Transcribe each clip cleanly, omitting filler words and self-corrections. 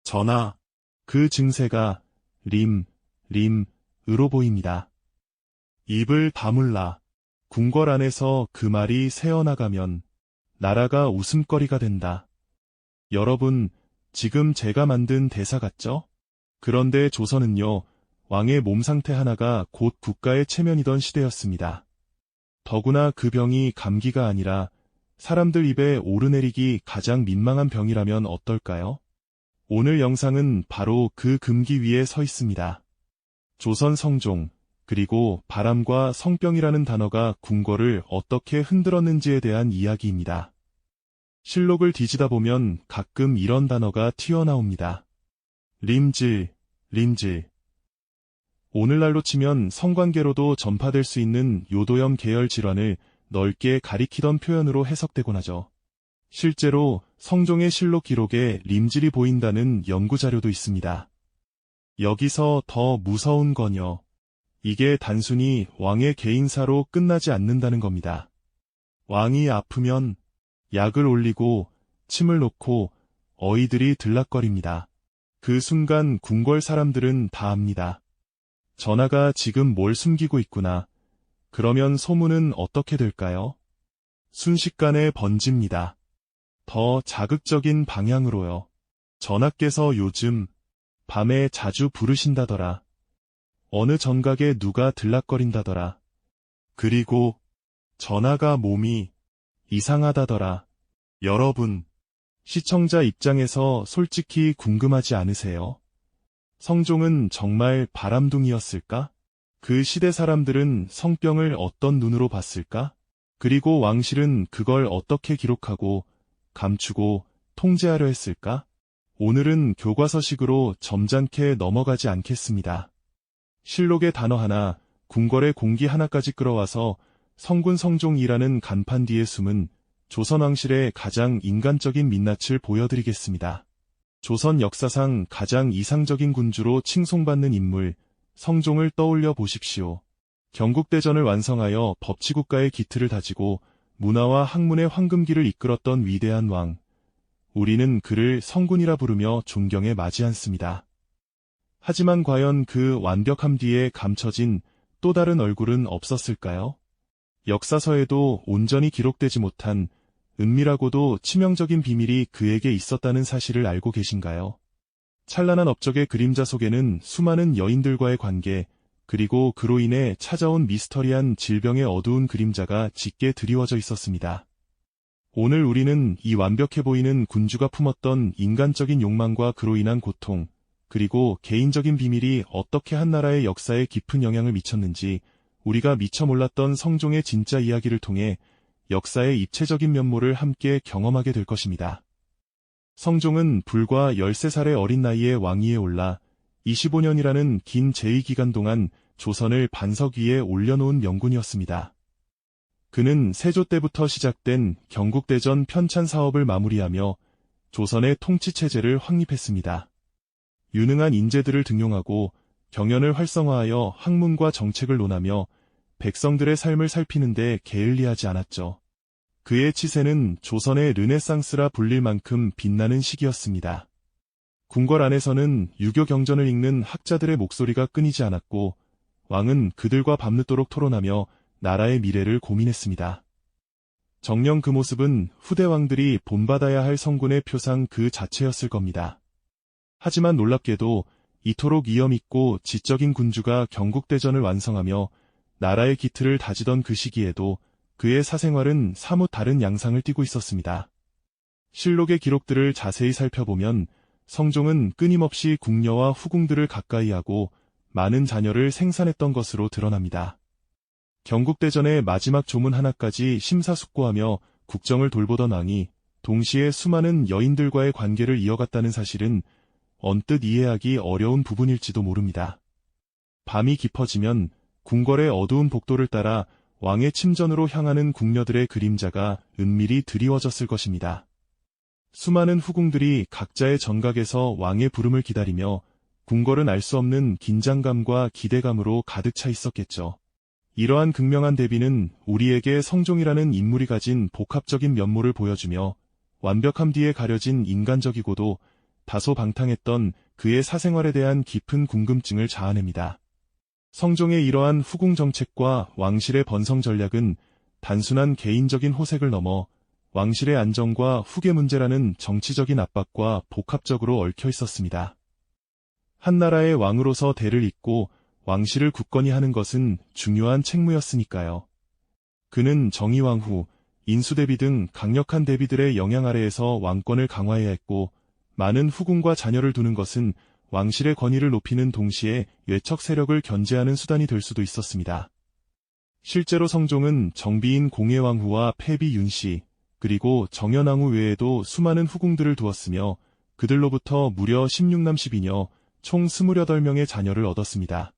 전하, 그 증세가 으로 보입니다. 입을 다물라. 궁궐 안에서 그 말이 새어나가면 나라가 웃음거리가 된다. 여러분, 지금 제가 만든 대사 같죠? 그런데 조선은요, 왕의 몸 상태 하나가 곧 국가의 체면이던 시대였습니다. 더구나 그 병이 감기가 아니라 사람들 입에 오르내리기 가장 민망한 병이라면 어떨까요? 오늘 영상은 바로 그 금기 위에 서 있습니다. 조선 성종, 그리고 바람과 성병이라는 단어가 궁궐을 어떻게 흔들었는지에 대한 이야기입니다. 실록을 뒤지다 보면 가끔 이런 단어가 튀어나옵니다. 림질. 오늘날로 치면 성관계로도 전파될 수 있는 요도염 계열 질환을 넓게 가리키던 표현으로 해석되곤 하죠. 실제로 성종의 실록 기록에 림질이 보인다는 연구자료도 있습니다. 여기서 더 무서운 건요. 이게 단순히 왕의 개인사로 끝나지 않는다는 겁니다. 왕이 아프면 약을 올리고 침을 놓고 어이들이 들락거립니다. 그 순간 궁궐 사람들은 다 압니다. 전하가 지금 뭘 숨기고 있구나. 그러면 소문은 어떻게 될까요? 순식간에 번집니다. 더 자극적인 방향으로요. 전하께서 요즘 밤에 자주 부르신다더라. 어느 정각에 누가 들락거린다더라. 그리고 전하가 몸이 이상하다더라. 여러분, 시청자 입장에서 솔직히 궁금하지 않으세요? 성종은 정말 바람둥이였을까? 그 시대 사람들은 성병을 어떤 눈으로 봤을까? 그리고 왕실은 그걸 어떻게 기록하고 감추고 통제하려 했을까? 오늘은 교과서식으로 점잖게 넘어가지 않겠습니다. 실록의 단어 하나, 궁궐의 공기 하나까지 끌어와서 성군 성종이라는 간판 뒤에 숨은 조선 왕실의 가장 인간적인 민낯을 보여드리겠습니다. 조선 역사상 가장 이상적인 군주로 칭송받는 인물, 성종을 떠올려 보십시오. 경국대전을 완성하여 법치국가의 기틀을 다지고 문화와 학문의 황금기를 이끌었던 위대한 왕. 우리는 그를 성군이라 부르며 존경에 맞이 않습니다. 하지만 과연 그 완벽함 뒤에 감춰진 또 다른 얼굴은 없었을까요? 역사서에도 온전히 기록되지 못한 은밀하고도 치명적인 비밀이 그에게 있었다는 사실을 알고 계신가요? 찬란한 업적의 그림자 속에는 수많은 여인들과의 관계, 그리고 그로 인해 찾아온 미스터리한 질병의 어두운 그림자가 짙게 드리워져 있었습니다. 오늘 우리는 이 완벽해 보이는 군주가 품었던 인간적인 욕망과 그로 인한 고통, 그리고 개인적인 비밀이 어떻게 한 나라의 역사에 깊은 영향을 미쳤는지 우리가 미처 몰랐던 성종의 진짜 이야기를 통해 역사의 입체적인 면모를 함께 경험하게 될 것입니다. 성종은 불과 13살의 어린 나이에 왕위에 올라 25년이라는 긴 재위기간 동안 조선을 반석 위에 올려놓은 명군이었습니다. 그는 세조 때부터 시작된 경국대전 편찬 사업을 마무리하며 조선의 통치체제를 확립했습니다. 유능한 인재들을 등용하고 경연을 활성화하여 학문과 정책을 논하며 백성들의 삶을 살피는 데 게을리하지 않았죠. 그의 치세는 조선의 르네상스라 불릴 만큼 빛나는 시기였습니다. 궁궐 안에서는 유교 경전을 읽는 학자들의 목소리가 끊이지 않았고 왕은 그들과 밤늦도록 토론하며 나라의 미래를 고민했습니다. 정녕 그 모습은 후대 왕들이 본받아야 할 성군의 표상 그 자체였을 겁니다. 하지만 놀랍게도 이토록 위엄있고 지적인 군주가 경국대전을 완성하며 나라의 기틀을 다지던 그 시기에도 그의 사생활은 사뭇 다른 양상을 띠고 있었습니다. 실록의 기록들을 자세히 살펴보면 성종은 끊임없이 궁녀와 후궁들을 가까이 하고 많은 자녀를 생산했던 것으로 드러납니다. 경국대전의 마지막 조문 하나까지 심사숙고하며 국정을 돌보던 왕이 동시에 수많은 여인들과의 관계를 이어갔다는 사실은 언뜻 이해하기 어려운 부분일지도 모릅니다. 밤이 깊어지면 궁궐의 어두운 복도를 따라 왕의 침전으로 향하는 궁녀들의 그림자가 은밀히 드리워졌을 것입니다. 수많은 후궁들이 각자의 정각에서 왕의 부름을 기다리며 궁궐은 알 수 없는 긴장감과 기대감으로 가득 차 있었겠죠. 이러한 극명한 대비는 우리에게 성종이라는 인물이 가진 복합적인 면모를 보여주며 완벽함 뒤에 가려진 인간적이고도 다소 방탕했던 그의 사생활에 대한 깊은 궁금증을 자아냅니다. 성종의 이러한 후궁 정책과 왕실의 번성 전략은 단순한 개인적인 호색을 넘어 왕실의 안정과 후계 문제라는 정치적인 압박과 복합적으로 얽혀 있었습니다. 한 나라의 왕으로서 대를 잇고 왕실을 굳건히 하는 것은 중요한 책무였으니까요. 그는 정의왕후, 인수대비 등 강력한 대비들의 영향 아래에서 왕권을 강화해야 했고, 많은 후궁과 자녀를 두는 것은 왕실의 권위를 높이는 동시에 외척 세력을 견제하는 수단이 될 수도 있었습니다. 실제로 성종은 정비인 공예왕후와 패비 윤씨, 그리고 정현왕후 외에도 수많은 후궁들을 두었으며 그들로부터 무려 16남 12녀, 총 28명의 자녀를 얻었습니다.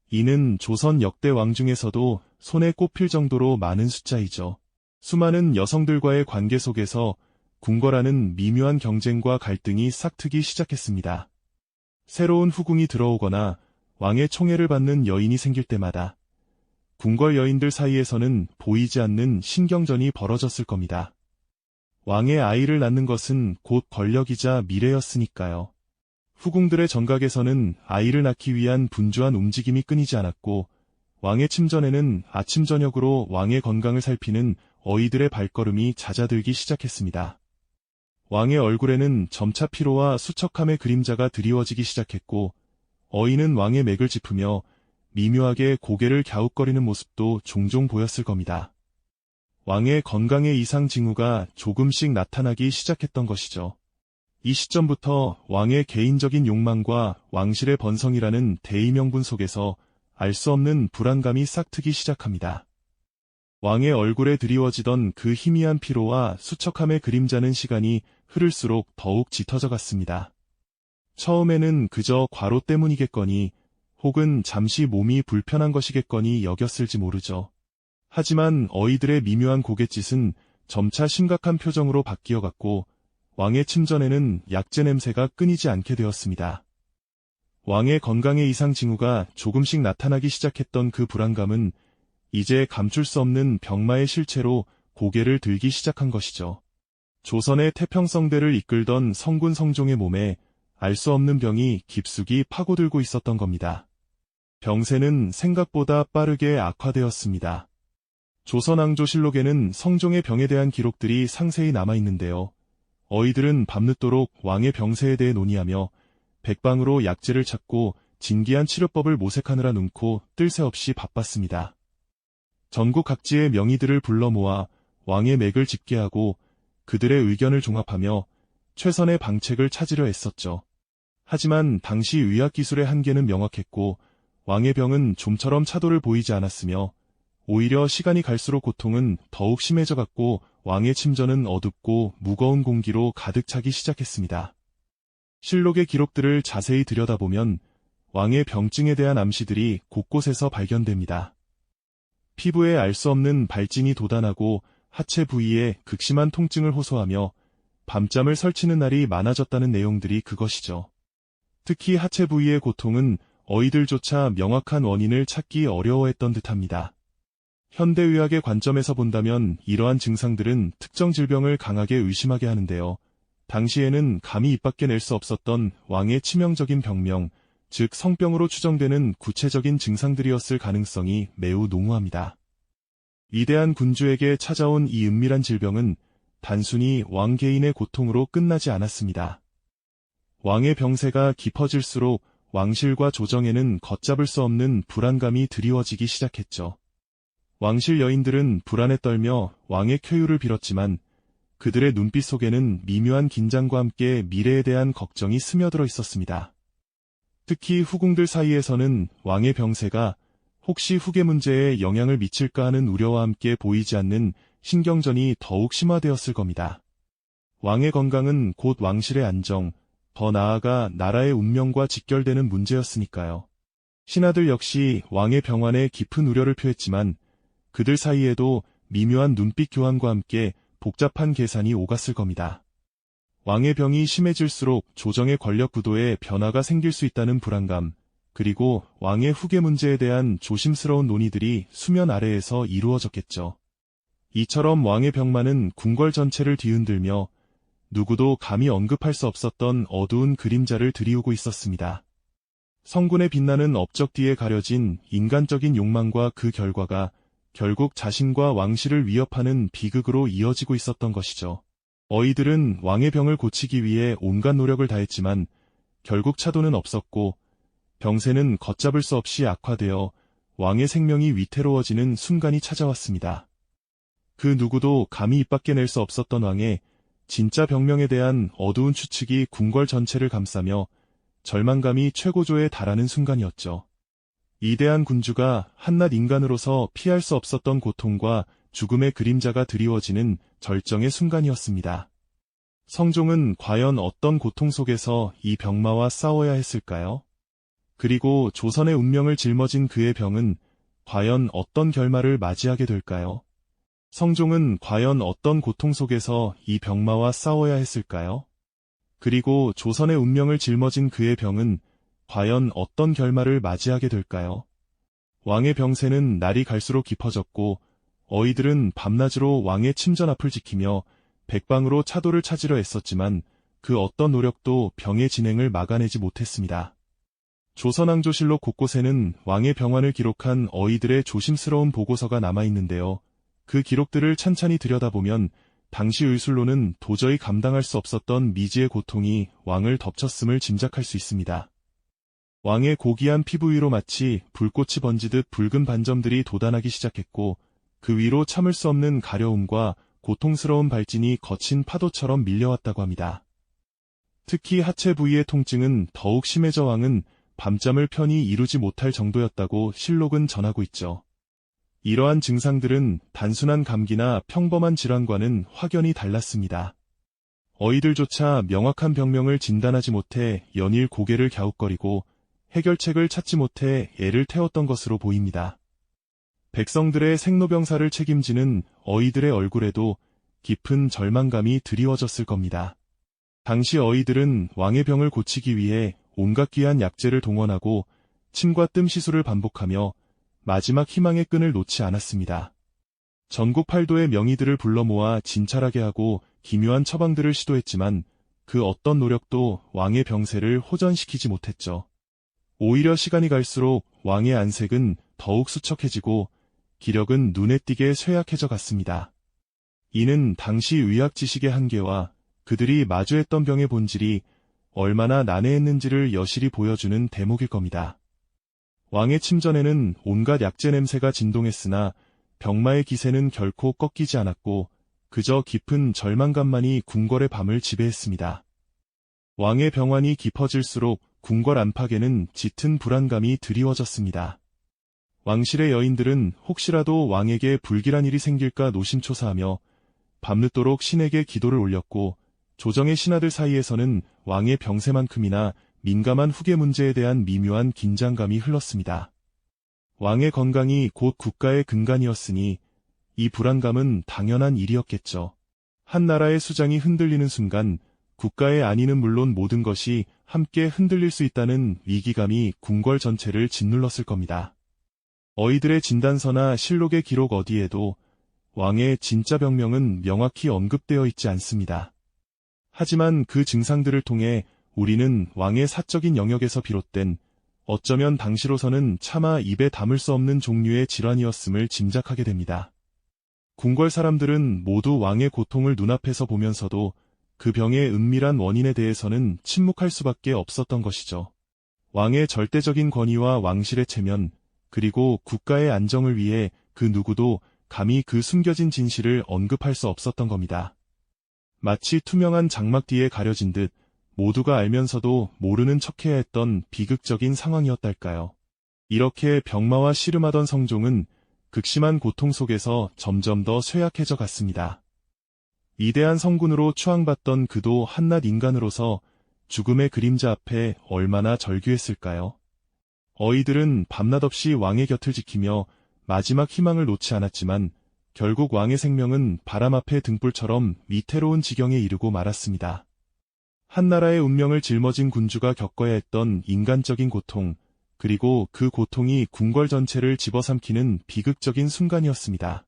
이는 조선 역대 왕 중에서도 손에 꼽힐 정도로 많은 숫자이죠. 수많은 여성들과의 관계 속에서 궁궐하는 미묘한 경쟁과 갈등이 싹트기 시작했습니다. 새로운 후궁이 들어오거나 왕의 총애를 받는 여인이 생길 때마다 궁궐 여인들 사이에서는 보이지 않는 신경전이 벌어졌을 겁니다. 왕의 아이를 낳는 것은 곧 권력이자 미래였으니까요. 후궁들의 정각에서는 아이를 낳기 위한 분주한 움직임이 끊이지 않았고, 왕의 침전에는 아침 저녁으로 왕의 건강을 살피는 어이들의 발걸음이 잦아들기 시작했습니다. 왕의 얼굴에는 점차 피로와 수척함의 그림자가 드리워지기 시작했고, 어이는 왕의 맥을 짚으며 미묘하게 고개를 갸웃거리는 모습도 종종 보였을 겁니다. 왕의 건강의 이상 징후가 조금씩 나타나기 시작했던 것이죠. 이 시점부터 왕의 개인적인 욕망과 왕실의 번성이라는 대의명분 속에서 알 수 없는 불안감이 싹트기 시작합니다. 왕의 얼굴에 드리워지던 그 희미한 피로와 수척함의 그림자는 시간이 흐를수록 더욱 짙어져 갔습니다. 처음에는 그저 과로 때문이겠거니 혹은 잠시 몸이 불편한 것이겠거니 여겼을지 모르죠. 하지만 어이들의 미묘한 고갯짓은 점차 심각한 표정으로 바뀌어갔고 왕의 침전에는 약재 냄새가 끊이지 않게 되었습니다. 왕의 건강의 이상 징후가 조금씩 나타나기 시작했던 그 불안감은 이제 감출 수 없는 병마의 실체로 고개를 들기 시작한 것이죠. 조선의 태평성대를 이끌던 성군 성종의 몸에 알 수 없는 병이 깊숙이 파고들고 있었던 겁니다. 병세는 생각보다 빠르게 악화되었습니다. 조선왕조실록에는 성종의 병에 대한 기록들이 상세히 남아있는데요. 어이들은 밤늦도록 왕의 병세에 대해 논의하며 백방으로 약재를 찾고 진기한 치료법을 모색하느라 눈코 뜰 새 없이 바빴습니다. 전국 각지의 명의들을 불러 모아 왕의 맥을 짚게 하고 그들의 의견을 종합하며 최선의 방책을 찾으려 애썼죠. 하지만 당시 의학기술의 한계는 명확했고 왕의 병은 좀처럼 차도를 보이지 않았으며 오히려 시간이 갈수록 고통은 더욱 심해져갔고 왕의 침전은 어둡고 무거운 공기로 가득 차기 시작했습니다. 실록의 기록들을 자세히 들여다보면 왕의 병증에 대한 암시들이 곳곳에서 발견됩니다. 피부에 알 수 없는 발진이 돋아나고 하체 부위에 극심한 통증을 호소하며 밤잠을 설치는 날이 많아졌다는 내용들이 그것이죠. 특히 하체 부위의 고통은 어이들조차 명확한 원인을 찾기 어려워했던 듯합니다. 현대의학의 관점에서 본다면 이러한 증상들은 특정 질병을 강하게 의심하게 하는데요. 당시에는 감히 입 밖에 낼 수 없었던 왕의 치명적인 병명, 즉 성병으로 추정되는 구체적인 증상들이었을 가능성이 매우 농후합니다. 위대한 군주에게 찾아온 이 은밀한 질병은 단순히 왕 개인의 고통으로 끝나지 않았습니다. 왕의 병세가 깊어질수록 왕실과 조정에는 걷잡을 수 없는 불안감이 드리워지기 시작했죠. 왕실 여인들은 불안에 떨며 왕의 쾌유를 빌었지만 그들의 눈빛 속에는 미묘한 긴장과 함께 미래에 대한 걱정이 스며들어 있었습니다. 특히 후궁들 사이에서는 왕의 병세가 혹시 후계 문제에 영향을 미칠까 하는 우려와 함께 보이지 않는 신경전이 더욱 심화되었을 겁니다. 왕의 건강은 곧 왕실의 안정, 더 나아가 나라의 운명과 직결되는 문제였으니까요. 신하들 역시 왕의 병환에 깊은 우려를 표했지만 그들 사이에도 미묘한 눈빛 교환과 함께 복잡한 계산이 오갔을 겁니다. 왕의 병이 심해질수록 조정의 권력 구도에 변화가 생길 수 있다는 불안감, 그리고 왕의 후계 문제에 대한 조심스러운 논의들이 수면 아래에서 이루어졌겠죠. 이처럼 왕의 병마는 궁궐 전체를 뒤흔들며 누구도 감히 언급할 수 없었던 어두운 그림자를 들이우고 있었습니다. 성군의 빛나는 업적 뒤에 가려진 인간적인 욕망과 그 결과가 결국 자신과 왕실을 위협하는 비극으로 이어지고 있었던 것이죠. 어이들은 왕의 병을 고치기 위해 온갖 노력을 다했지만 결국 차도는 없었고 병세는 걷잡을 수 없이 악화되어 왕의 생명이 위태로워지는 순간이 찾아왔습니다. 그 누구도 감히 입 밖에 낼 수 없었던 왕의 진짜 병명에 대한 어두운 추측이 궁궐 전체를 감싸며 절망감이 최고조에 달하는 순간이었죠. 이대한 군주가 한낱 인간으로서 피할 수 없었던 고통과 죽음의 그림자가 드리워지는 절정의 순간이었습니다. 성종은 과연 어떤 고통 속에서 이 병마와 싸워야 했을까요? 그리고 조선의 운명을 짊어진 그의 병은 과연 어떤 결말을 맞이하게 될까요? 성종은 과연 어떤 고통 속에서 이 병마와 싸워야 했을까요? 그리고 조선의 운명을 짊어진 그의 병은 과연 어떤 결말을 맞이하게 될까요? 왕의 병세는 날이 갈수록 깊어졌고 어이들은 밤낮으로 왕의 침전 앞을 지키며 백방으로 차도를 찾으려 애썼지만 그 어떤 노력도 병의 진행을 막아내지 못했습니다. 조선왕조실록 곳곳에는 왕의 병환을 기록한 어이들의 조심스러운 보고서가 남아있는데요. 그 기록들을 찬찬히 들여다보면 당시 의술로는 도저히 감당할 수 없었던 미지의 고통이 왕을 덮쳤음을 짐작할 수 있습니다. 왕의 고귀한 피부 위로 마치 불꽃이 번지듯 붉은 반점들이 돋아나기 시작했고 그 위로 참을 수 없는 가려움과 고통스러운 발진이 거친 파도처럼 밀려왔다고 합니다. 특히 하체 부위의 통증은 더욱 심해져 왕은 밤잠을 편히 이루지 못할 정도였다고 실록은 전하고 있죠. 이러한 증상들은 단순한 감기나 평범한 질환과는 확연히 달랐습니다. 어이들조차 명확한 병명을 진단하지 못해 연일 고개를 갸웃거리고 해결책을 찾지 못해 애를 태웠던 것으로 보입니다. 백성들의 생로병사를 책임지는 어이들의 얼굴에도 깊은 절망감이 드리워졌을 겁니다. 당시 어이들은 왕의 병을 고치기 위해 온갖 귀한 약재를 동원하고 침과 뜸 시술을 반복하며 마지막 희망의 끈을 놓지 않았습니다. 전국 팔도의 명의들을 불러 모아 진찰하게 하고 기묘한 처방들을 시도했지만 그 어떤 노력도 왕의 병세를 호전시키지 못했죠. 오히려 시간이 갈수록 왕의 안색은 더욱 수척해지고 기력은 눈에 띄게 쇠약해져 갔습니다. 이는 당시 의학 지식의 한계와 그들이 마주했던 병의 본질이 얼마나 난해했는지를 여실히 보여주는 대목일 겁니다. 왕의 침전에는 온갖 약재 냄새가 진동했으나 병마의 기세는 결코 꺾이지 않았고 그저 깊은 절망감만이 궁궐의 밤을 지배했습니다. 왕의 병환이 깊어질수록 궁궐 안팎에는 짙은 불안감이 드리워졌습니다. 왕실의 여인들은 혹시라도 왕에게 불길한 일이 생길까 노심초사하며 밤늦도록 신에게 기도를 올렸고 조정의 신하들 사이에서는 왕의 병세만큼이나 민감한 후계 문제에 대한 미묘한 긴장감이 흘렀습니다. 왕의 건강이 곧 국가의 근간이었으니 이 불안감은 당연한 일이었겠죠. 한 나라의 수장이 흔들리는 순간 국가의 안위는 물론 모든 것이 함께 흔들릴 수 있다는 위기감이 궁궐 전체를 짓눌렀을 겁니다. 어이들의 진단서나 실록의 기록 어디에도 왕의 진짜 병명은 명확히 언급되어 있지 않습니다. 하지만 그 증상들을 통해 우리는 왕의 사적인 영역에서 비롯된 어쩌면 당시로서는 차마 입에 담을 수 없는 종류의 질환이었음을 짐작하게 됩니다. 궁궐 사람들은 모두 왕의 고통을 눈앞에서 보면서도 그 병의 은밀한 원인에 대해서는 침묵할 수밖에 없었던 것이죠. 왕의 절대적인 권위와 왕실의 체면, 그리고 국가의 안정을 위해 그 누구도 감히 그 숨겨진 진실을 언급할 수 없었던 겁니다. 마치 투명한 장막 뒤에 가려진 듯 모두가 알면서도 모르는 척해야 했던 비극적인 상황이었달까요. 이렇게 병마와 씨름하던 성종은 극심한 고통 속에서 점점 더 쇠약해져 갔습니다. 이대한 성군으로 추앙받던 그도 한낱 인간으로서 죽음의 그림자 앞에 얼마나 절규했을까요? 어이들은 밤낮 없이 왕의 곁을 지키며 마지막 희망을 놓지 않았지만 결국 왕의 생명은 바람 앞의 등불처럼 위태로운 지경에 이르고 말았습니다. 한나라의 운명을 짊어진 군주가 겪어야 했던 인간적인 고통, 그리고 그 고통이 궁궐 전체를 집어삼키는 비극적인 순간이었습니다.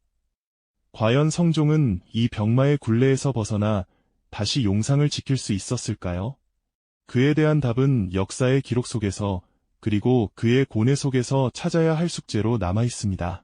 과연 성종은 이 병마의 굴레에서 벗어나 다시 용상을 지킬 수 있었을까요? 그에 대한 답은 역사의 기록 속에서, 그리고 그의 고뇌 속에서 찾아야 할 숙제로 남아 있습니다.